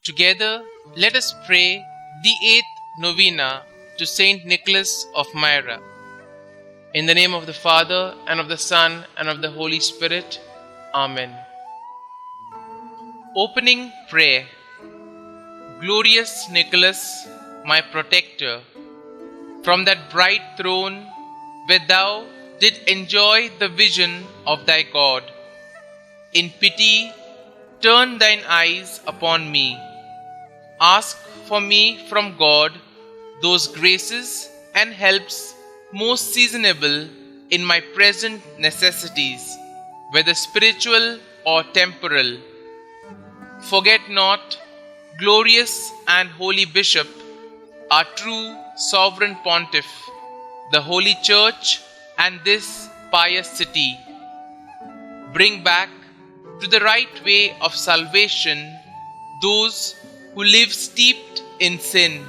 Together, let us pray the 8th Novena to St Nicholas of Myra. In the name of the Father, and of the Son, and of the Holy Spirit. Amen. Opening Prayer. Glorious Nicholas, my protector, from that bright throne where thou didst enjoy the vision of thy God, in pity turn thine eyes upon me. Ask for me from God those graces and helps most seasonable in my present necessities, whether spiritual or temporal. Forget not, glorious and holy Bishop, our true sovereign pontiff, the Holy Church and this pious city. Bring back to the right way of salvation those who live steeped in sin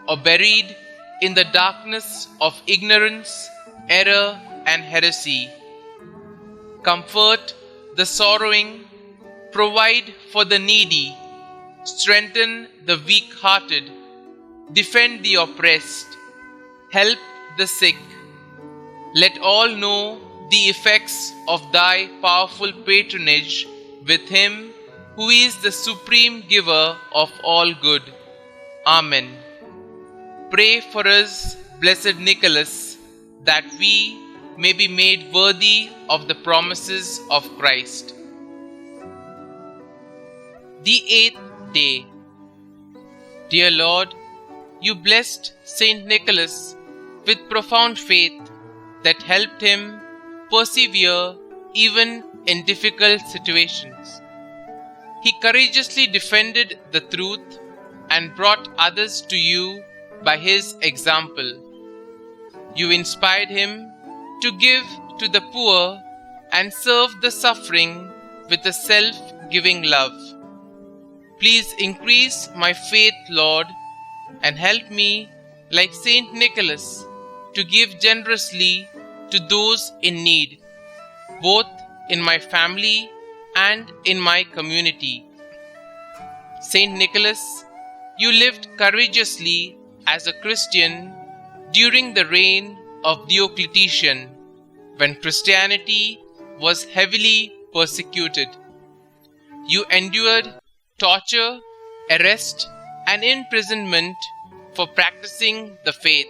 or buried in the darkness of ignorance, error, and heresy. Comfort the sorrowing, provide for the needy, strengthen the weak-hearted, defend the oppressed, help the sick. Let all know the effects of thy powerful patronage with him who is the supreme giver of all good. Amen. Pray for us, blessed Nicholas, that we may be made worthy of the promises of Christ. The 8th day. Dear Lord, you blessed St. Nicholas with profound faith that helped him persevere even in difficult situations. He courageously defended the truth and brought others to you by his example. You inspired him to give to the poor and serve the suffering with a self-giving love. Please increase my faith, Lord, and help me, like St. Nicholas, to give generously to those in need, both in my family and in my community. St. Nicholas, you lived courageously as a Christian during the reign of Diocletian, when Christianity was heavily persecuted. You endured torture, arrest, and imprisonment for practicing the faith.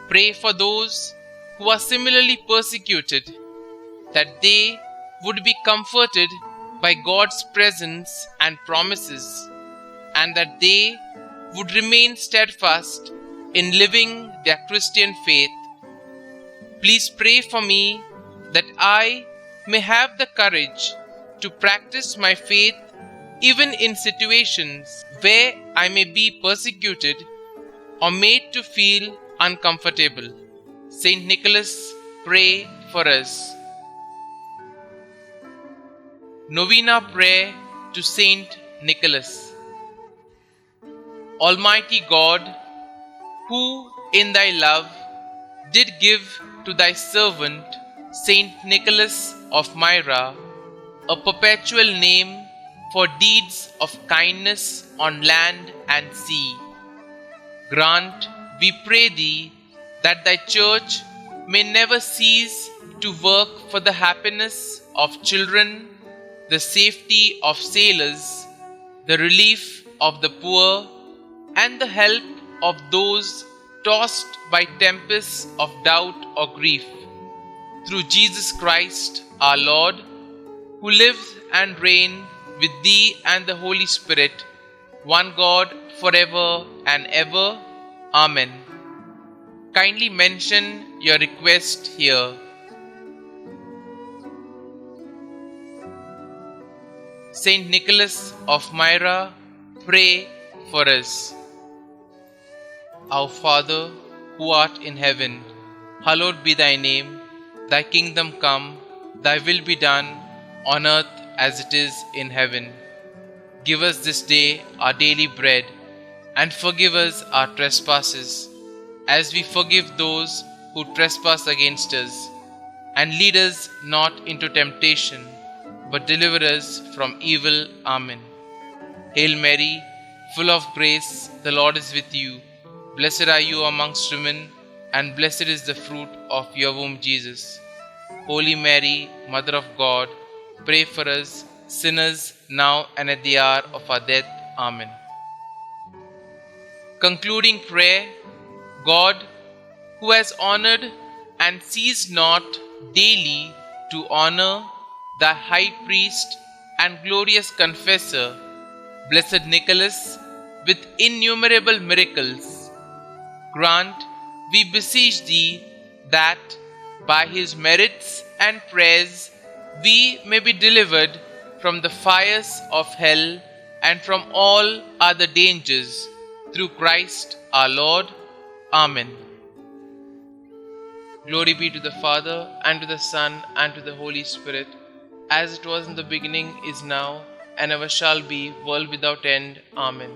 Pray for those who are similarly persecuted, that they would be comforted by God's presence and promises, and that they would remain steadfast in living their Christian faith. Please pray for me that I may have the courage to practice my faith even in situations where I may be persecuted or made to feel uncomfortable. St. Nicholas, pray for us. Novena Prayer to St. Nicholas. Almighty God, who in thy love did give to thy servant St. Nicholas of Myra a perpetual name for deeds of kindness on land and sea, grant, we pray thee, that thy church may never cease to work for the happiness of children, the safety of sailors, the relief of the poor, and the help of those tossed by tempests of doubt or grief. Through Jesus Christ our Lord, who lives and reigns with thee and the Holy Spirit, one God, forever and ever. Amen. Kindly mention your request here. St. Nicholas of Myra, pray for us. Our Father, who art in heaven, hallowed be thy name. Thy kingdom come, thy will be done, on earth as it is in heaven. Give us this day our daily bread, and forgive us our trespasses, as we forgive those who trespass against us. And lead us not into temptation, but deliver us from evil. Amen. Hail Mary, full of grace, the Lord is with you. Blessed are you amongst women, and blessed is the fruit of your womb, Jesus. Holy Mary, Mother of God, pray for us sinners now and at the hour of our death. Amen. Concluding prayer. God, who has honored and ceased not daily to honor the high priest and glorious confessor, Blessed Nicholas, with innumerable miracles, grant, we beseech thee, that by his merits and prayers we may be delivered from the fires of hell and from all other dangers, through Christ our Lord. Amen. Glory be to the Father, and to the Son, and to the Holy Spirit, as it was in the beginning, is now, and ever shall be, world without end. Amen.